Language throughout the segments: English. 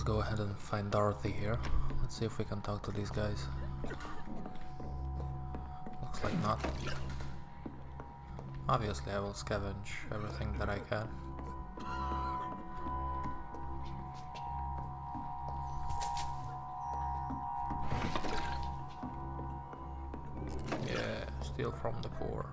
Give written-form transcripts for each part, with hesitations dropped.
go ahead and find Dorothy here. Let's see if we can talk to these guys. Looks like not. Obviously I will scavenge everything that I can. Yeah, steal from the poor.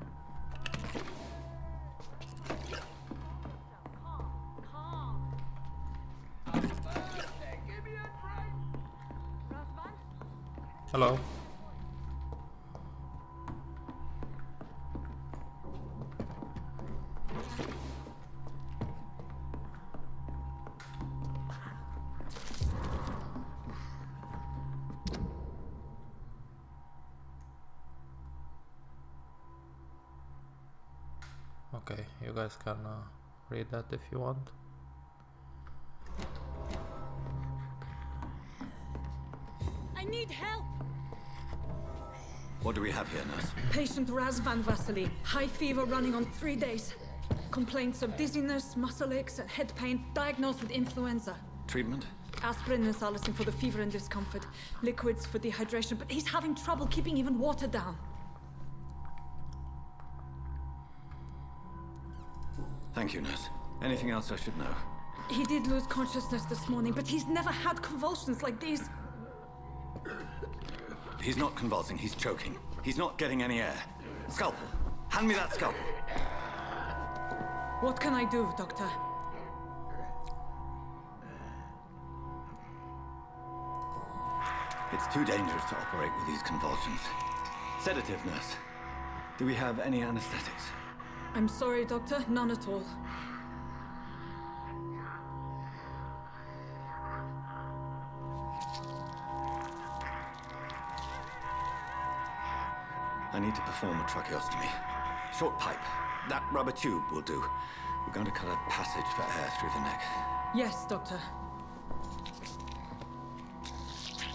Hello. Okay, you guys can read that if you want. I need help! What do we have here, nurse? Patient Razvan Vasily. High fever running on 3 days. Complaints of dizziness, muscle aches, and head pain. Diagnosed with influenza. Treatment? Aspirin and salicin for the fever and discomfort. Liquids for dehydration, but he's having trouble keeping even water down. Thank you, nurse. Anything else I should know? He did lose consciousness this morning, but he's never had convulsions like these. He's not convulsing, he's choking. He's not getting any air. Scalpel! Hand me that scalpel! What can I do, Doctor? It's too dangerous to operate with these convulsions. Sedative, nurse. Do we have any anesthetics? I'm sorry, Doctor. None at all. I need to perform a tracheostomy. Short pipe. That rubber tube will do. We're going to cut a passage for air through the neck. Yes, Doctor.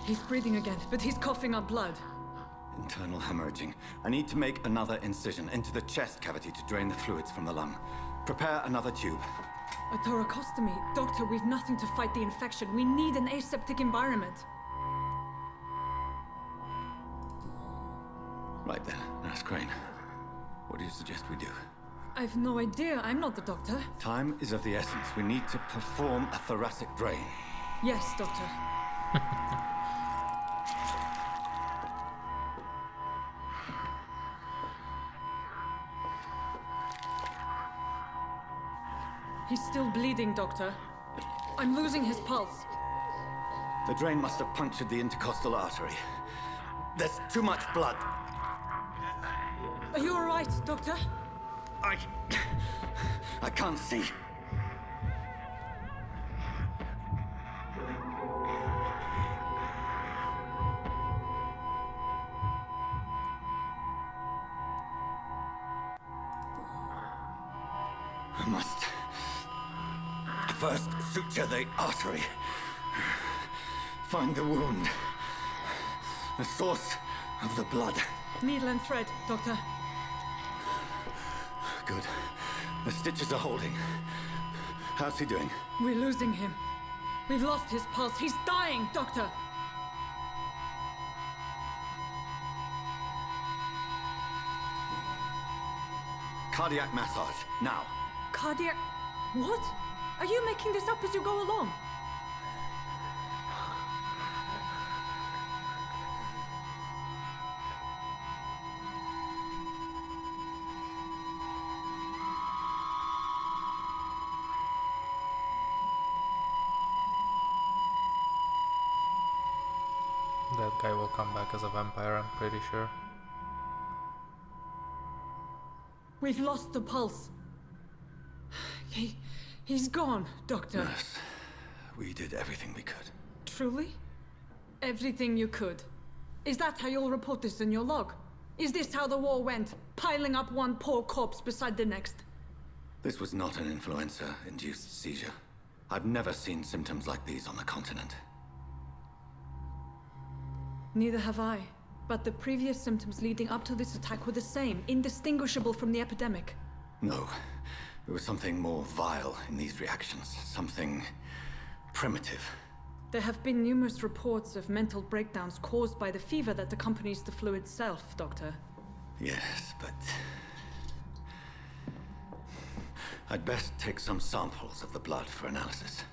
He's breathing again, but he's coughing up blood. Internal hemorrhaging. I need to make another incision into the chest cavity to drain the fluids from the lung. Prepare another tube. A thoracostomy. Doctor, we've nothing to fight the infection. We need an aseptic environment. Right then, Nurse Crane. What do you suggest we do? I've no idea. I'm not the doctor. Time is of the essence. We need to perform a thoracic drain. Yes, Doctor. He's still bleeding, Doctor. I'm losing his pulse. The drain must have punctured the intercostal artery. There's too much blood. Are you all right, Doctor? I can't see. I must first suture the artery. Find the wound. The source of the blood. Needle and thread, Doctor. Good. The stitches are holding. How's he doing? We're losing him. We've lost his pulse. He's dying, Doctor. Cardiac massage, now. Cardiac... What? Are you making this up as you go along? That guy will come back as a vampire, I'm pretty sure. We've lost the pulse. He's gone, Doctor. Nurse, we did everything we could. Truly? Everything you could. Is that how you'll report this in your log? Is this how the war went? Piling up one poor corpse beside the next? This was not an influenza-induced seizure. I've never seen symptoms like these on the continent. Neither have I. But the previous symptoms leading up to this attack were the same, indistinguishable from the epidemic. No. There was something more vile in these reactions. Something primitive. There have been numerous reports of mental breakdowns caused by the fever that accompanies the fluid itself, Doctor. Yes, but... I'd best take some samples of the blood for analysis.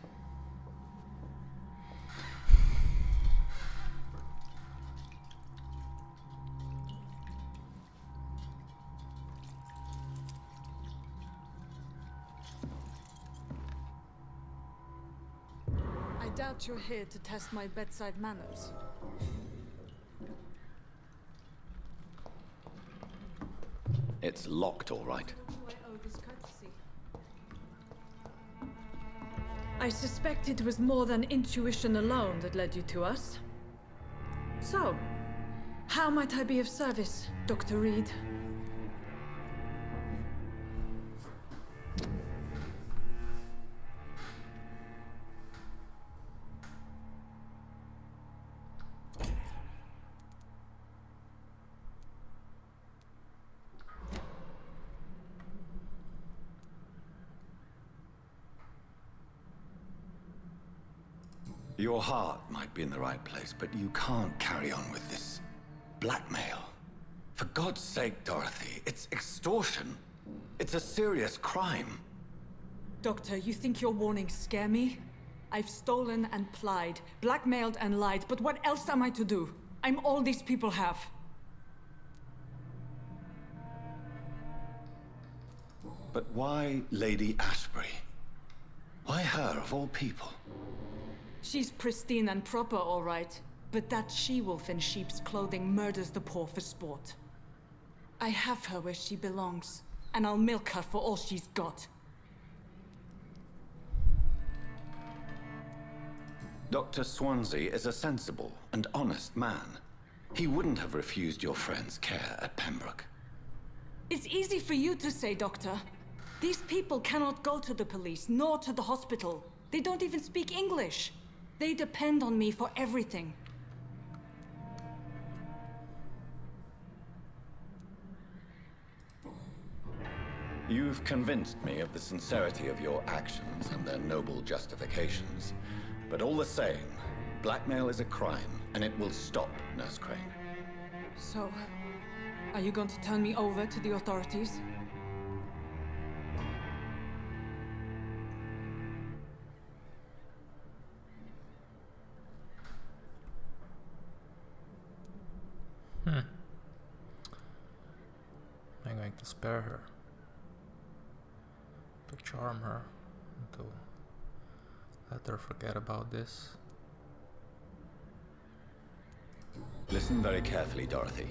I doubt you're here to test my bedside manners. It's locked, all right. Who do I owe this courtesy? I suspect it was more than intuition alone that led you to us. So, how might I be of service, Dr. Reed? Your heart might be in the right place, but you can't carry on with this blackmail. For God's sake, Dorothy, it's extortion. It's a serious crime. Doctor, you think your warnings scare me? I've stolen and plied, blackmailed and lied, but what else am I to do? I'm all these people have. But why Lady Ashbury? Why her, of all people? She's pristine and proper, all right. But that she-wolf in sheep's clothing murders the poor for sport. I have her where she belongs, and I'll milk her for all she's got. Dr. Swansea is a sensible and honest man. He wouldn't have refused your friend's care at Pembroke. It's easy for you to say, Doctor. These people cannot go to the police, nor to the hospital. They don't even speak English. They depend on me for everything. You've convinced me of the sincerity of your actions and their noble justifications. But all the same, blackmail is a crime, and it will stop, Nurse Crane. So, are you going to turn me over to the authorities? I'm going to spare her, to charm her, to let her forget about this. Listen very carefully, Dorothy.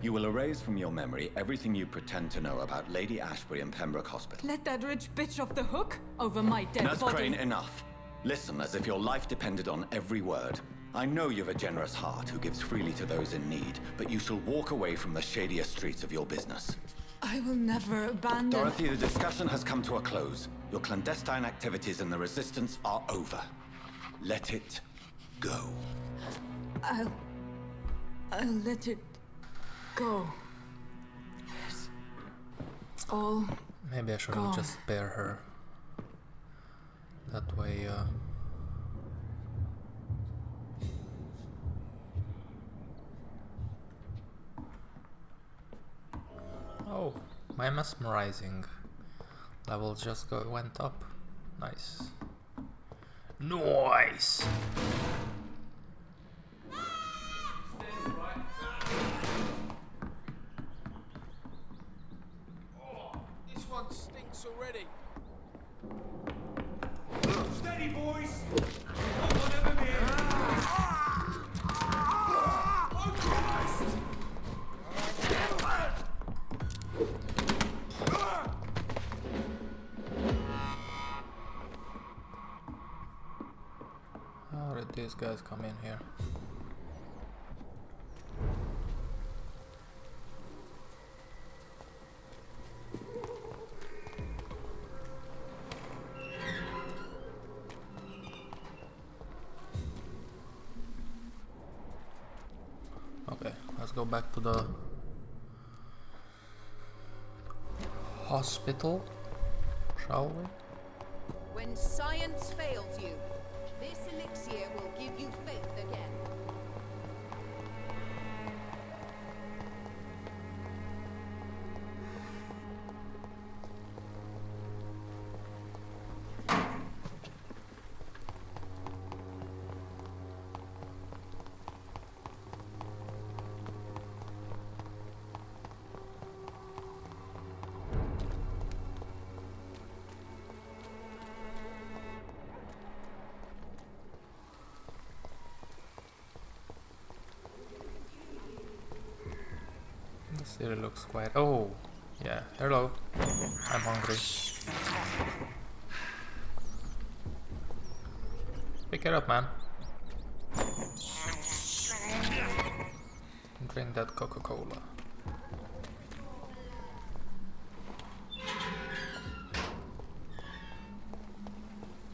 You will erase from your memory everything you pretend to know about Lady Ashbury and Pembroke Hospital. Let that rich bitch off the hook over my dead Nurse body. Crane, enough. Listen as if your life depended on every word. I know you've a generous heart who gives freely to those in need, but you shall walk away from the shadier streets of your business. I will never abandon... Dorothy, the discussion has come to a close. Your clandestine activities in the Resistance are over. Let it go. I'll let it go. Yes. It's all Maybe I should gone. have just spare her. That way, Oh, my mesmerizing level just went up. Nice. Nice! This one stinks already. Steady, boys! Not whatever me. Oh, Christ! How did these guys come in here? Okay, let's go back to the hospital, shall we? When science fails you, This elixir will give you faith again. The city looks quite. Oh, yeah. Hello. I'm hungry. Pick it up, man. Drink that Coca-Cola.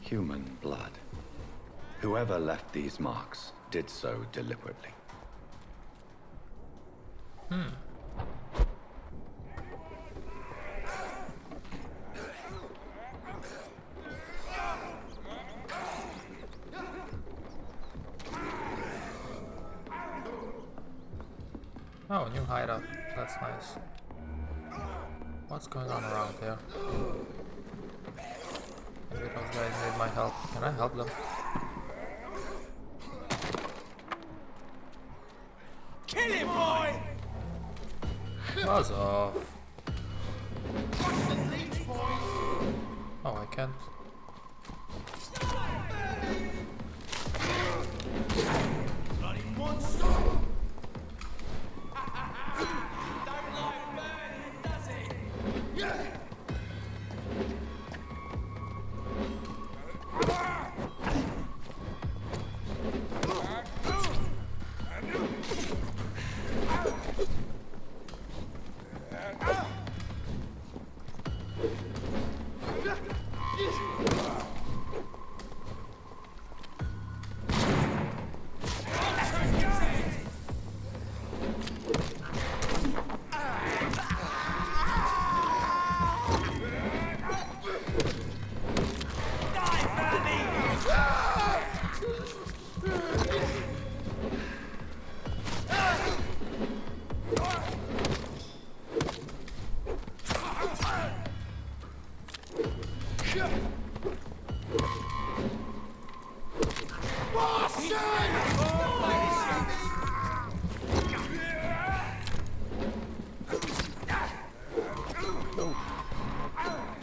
Human blood. Whoever left these marks did so deliberately. Oh, new hideout. That's nice. What's going on around here? Maybe those guys need my help. Can I help them? Kill him, boy! Buzz off. Oh, I can't. Bloody monster! Don't like burning, does it? Yeah!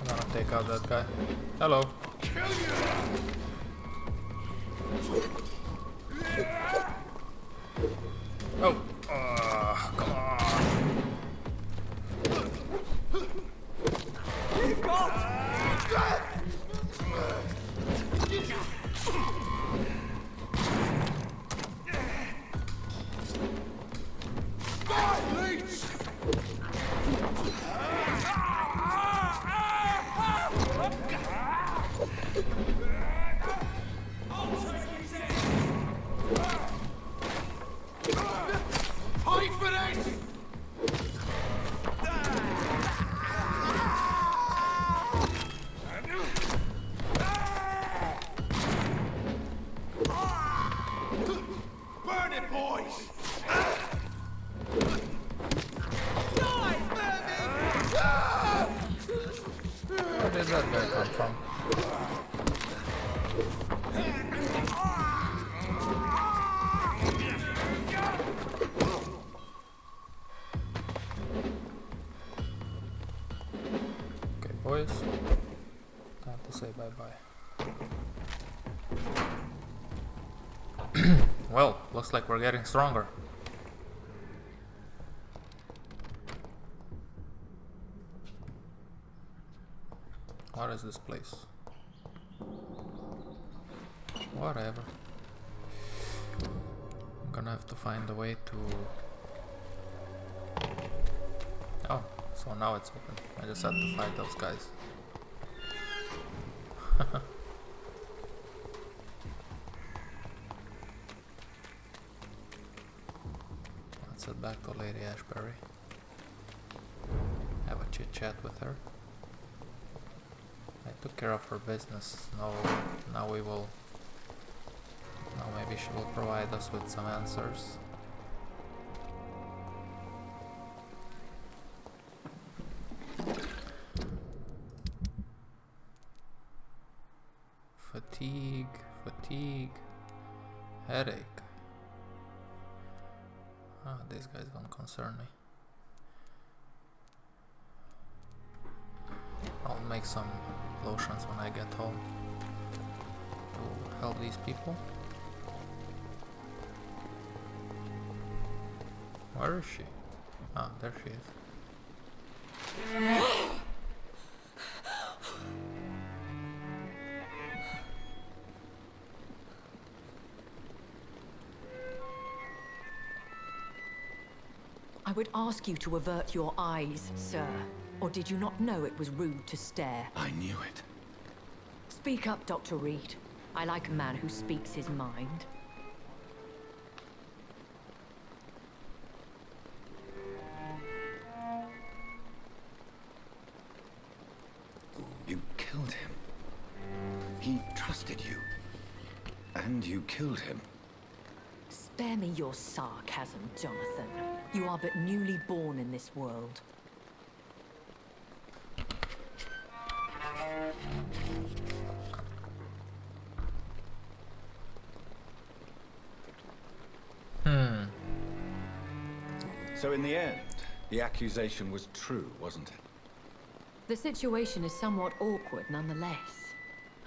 I'm gonna take out that guy. Hello. Oh, come on. Burn it, boys! Where did that guy come from? Okay, boys. Time to say bye-bye. Well, looks like we're getting stronger. What is this place? Whatever. I'm gonna have to find a way to... Oh, so now it's open. I just have to fight those guys. Let's head back to Lady Ashbury. Have a chit chat with her. I took care of her business. Now we will maybe she will provide us with some answers. Fatigue, headache. Ah, these guys don't concern me. I'll make some lotions when I get home to help these people. Where is she? Ah, there she is. I would ask you to avert your eyes, sir. Or did you not know it was rude to stare? I knew it. Speak up, Dr. Reed. I like a man who speaks his mind. You killed him. He trusted you. And you killed him. Spare me your sarcasm, Jonathan. You are but newly born in this world. So in the end, the accusation was true, wasn't it? The situation is somewhat awkward nonetheless.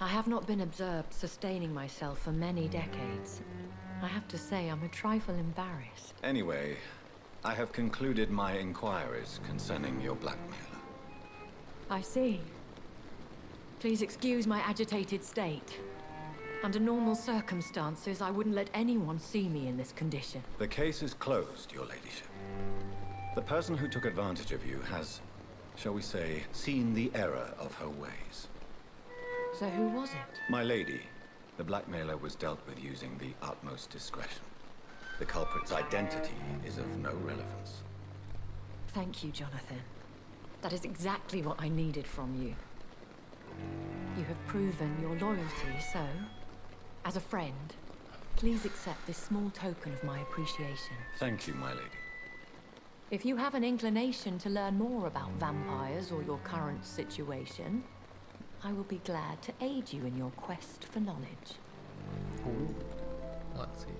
I have not been observed sustaining myself for many decades. I have to say I'm a trifle embarrassed. Anyway, I have concluded my inquiries concerning your blackmailer. I see. Please excuse my agitated state. Under normal circumstances, I wouldn't let anyone see me in this condition. The case is closed, your ladyship. The person who took advantage of you has, shall we say, seen the error of her ways. So who was it? My lady, the blackmailer was dealt with using the utmost discretion. The culprit's identity is of no relevance. Thank you, Jonathan. That is exactly what I needed from you. You have proven your loyalty, so, as a friend, please accept this small token of my appreciation. Thank you, my lady. If you have an inclination to learn more about vampires or your current situation, I will be glad to aid you in your quest for knowledge. Ooh. Let's see.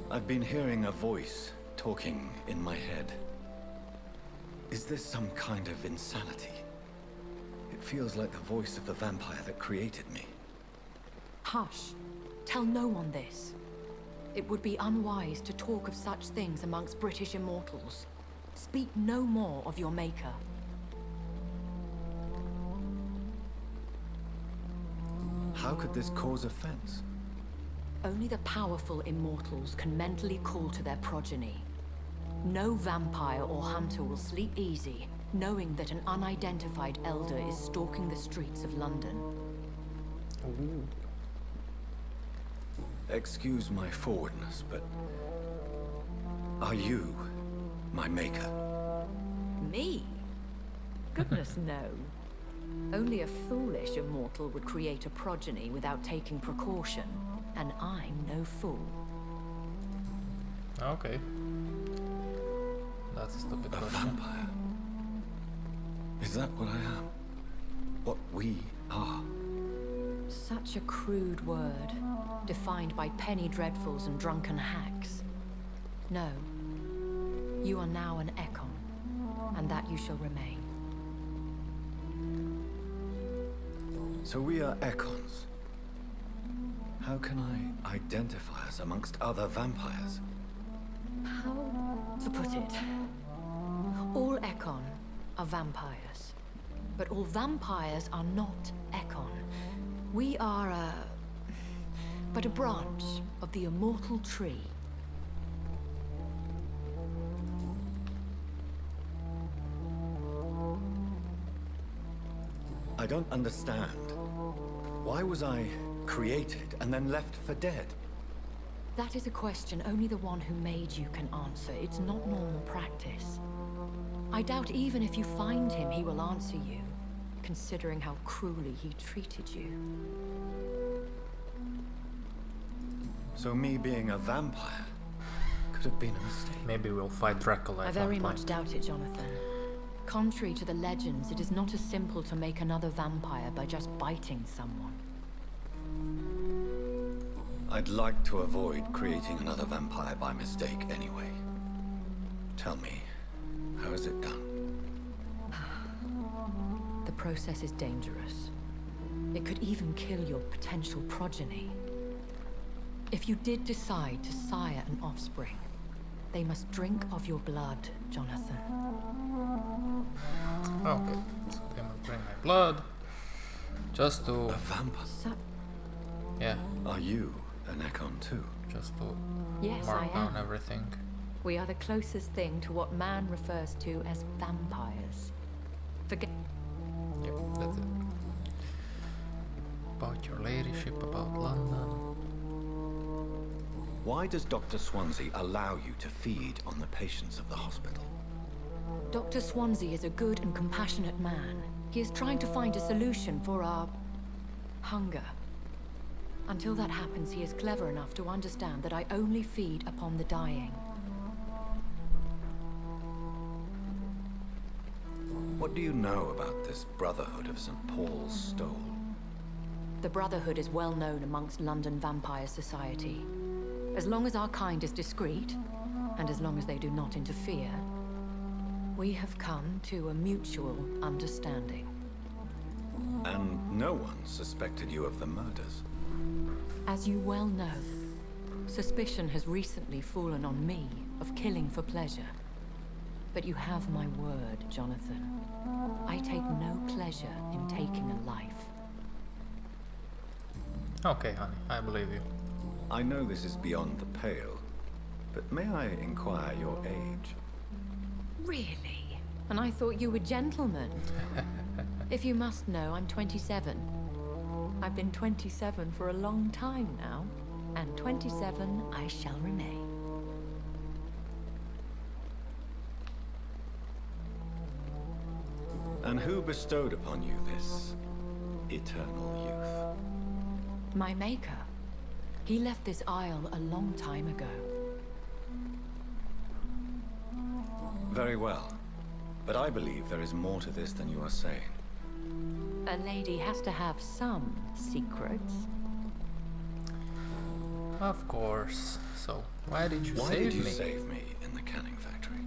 I've been hearing a voice talking in my head. Is this some kind of insanity? It feels like the voice of the vampire that created me. Hush. Tell no one this. It would be unwise to talk of such things amongst British immortals. Speak no more of your maker. How could this cause offense? Only the powerful immortals can mentally call to their progeny. No vampire or hunter will sleep easy, knowing that an unidentified elder is stalking the streets of London. Ooh. Excuse my forwardness, but are you my maker? Me? Goodness, no. Only a foolish immortal would create a progeny without taking precaution, and I'm no fool. Okay. That's a stupid A question. vampire? Is that what I am? What we are? Such a crude word, defined by penny dreadfuls and drunken hacks. No. You are now an Ekon, and that you shall remain. So we are Ekons. How can I identify us amongst other vampires? How to put it? All Ekon are vampires, but all vampires are not Ekon. We are but a branch of the immortal tree. I don't understand. Why was I created and then left for dead? That is a question only the one who made you can answer. It's not normal practice. I doubt even if you find him, he will answer you, considering how cruelly he treated you. So me being a vampire could have been a mistake. Maybe we'll fight Dracula I at very one much point. doubt it, Jonathan. Contrary to the legends, it is not as simple to make another vampire by just biting someone. I'd like to avoid creating another vampire by mistake anyway. Tell me, how is it done? The process is dangerous. It could even kill your potential progeny. If you did decide to sire an offspring, they must drink of your blood, Jonathan. Okay, so they must drink my blood. Just to... A vampire? So, yeah, Are you an Ekon too? just to yes, mark I down am. everything. We are the closest thing to what man refers to as vampires. Forget... Yeah, that's it. About your ladyship, about London. Why does Dr. Swansea allow you to feed on the patients of the hospital? Dr. Swansea is a good and compassionate man. He is trying to find a solution for our... hunger. Until that happens, he is clever enough to understand that I only feed upon the dying. What do you know about this Brotherhood of St. Paul's Stole? The Brotherhood is well known amongst London Vampire Society. As long as our kind is discreet, and as long as they do not interfere, we have come to a mutual understanding. And no one suspected you of the murders. As you well know, suspicion has recently fallen on me of killing for pleasure. But you have my word, Jonathan. I take no pleasure in taking a life. Okay, honey, I believe you. I know this is beyond the pale, but may I inquire your age? Really? And I thought you were gentlemen. If you must know, I'm 27. I've been 27 for a long time now, and 27 I shall remain. And who bestowed upon you this eternal youth? My maker. He left this isle a long time ago. Very well. But I believe there is more to this than you are saying. A lady has to have some secrets. Of course. So, why did you Why save did you me? save me in the canning factory?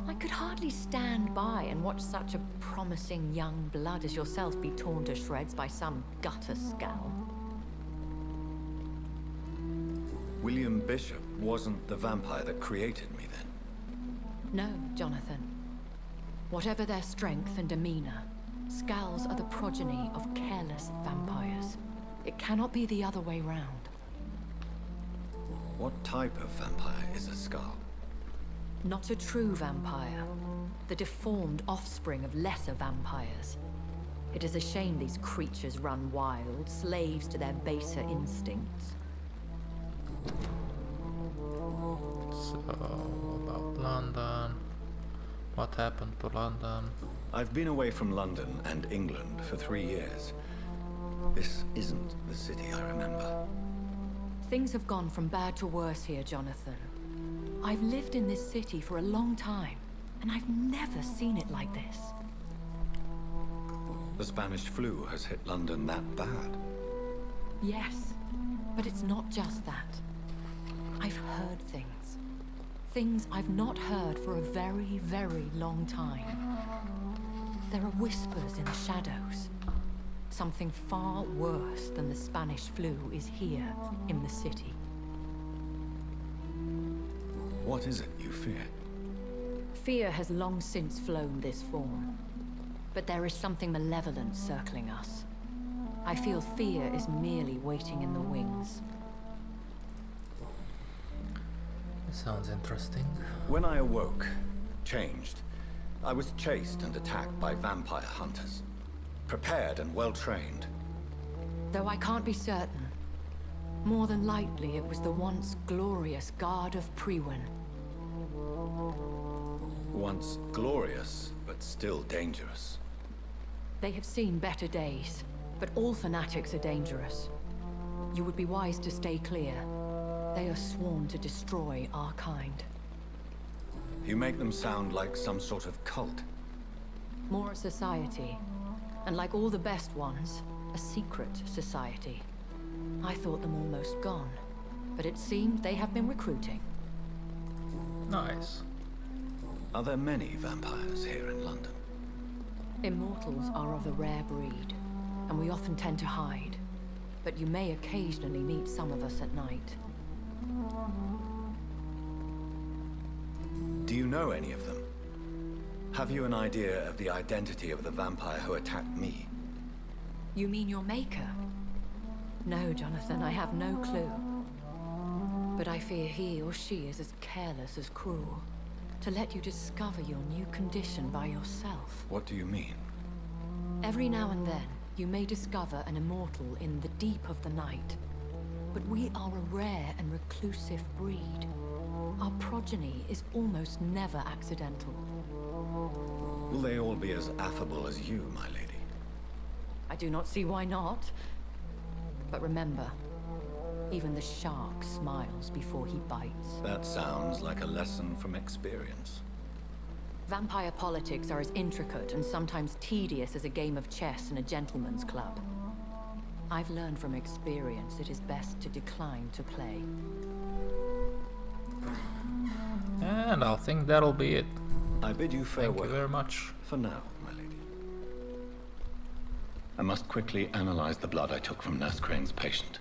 I could hardly stand by and watch such a promising young blood as yourself be torn to shreds by some gutter scowl. William Bishop wasn't the vampire that created me then. No, Jonathan. Whatever their strength and demeanor, Scowls are the progeny of careless vampires. It cannot be the other way round. What type of vampire is a skull? Not a true vampire. The deformed offspring of lesser vampires. It is a shame these creatures run wild, slaves to their baser instincts. So, about London. What happened to London? I've been away from London and England for 3 years. This isn't the city I remember. Things have gone from bad to worse here, Jonathan. I've lived in this city for a long time, and I've never seen it like this. The Spanish flu has hit London that bad. Yes, but it's not just that. I've heard things. Things I've not heard for a very, very long time. There are whispers in the shadows. Something far worse than the Spanish flu is here in the city. What is it you fear? Fear has long since flown this form. But there is something malevolent circling us. I feel fear is merely waiting in the wings. Sounds interesting. When I awoke, changed, I was chased and attacked by vampire hunters. Prepared and well-trained. Though I can't be certain. More than likely, it was the once glorious Guard of Priwen. Once glorious, but still dangerous. They have seen better days, but all fanatics are dangerous. You would be wise to stay clear. They are sworn to destroy our kind. You make them sound like some sort of cult. More a society, and like all the best ones, a secret society. I thought them almost gone, but it seems they have been recruiting. Nice. Are there many vampires here in London? Immortals are of a rare breed, and we often tend to hide. But you may occasionally meet some of us at night. Do you know any of them? Have you an idea of the identity of the vampire who attacked me? You mean your maker? No, Jonathan, I have no clue. But I fear he or she is as careless as cruel. To let you discover your new condition by yourself. What do you mean? Every now and then, you may discover an immortal in the deep of the night. But we are a rare and reclusive breed. Our progeny is almost never accidental. Will they all be as affable as you, my lady? I do not see why not. But remember, even the shark smiles before he bites. That sounds like a lesson from experience. Vampire politics are as intricate and sometimes tedious as a game of chess in a gentleman's club. I've learned from experience it is best to decline to play. And I think that'll be it. I bid you farewell. Thank you very much. For now, my lady. I must quickly analyze the blood I took from Nurse Crane's patient.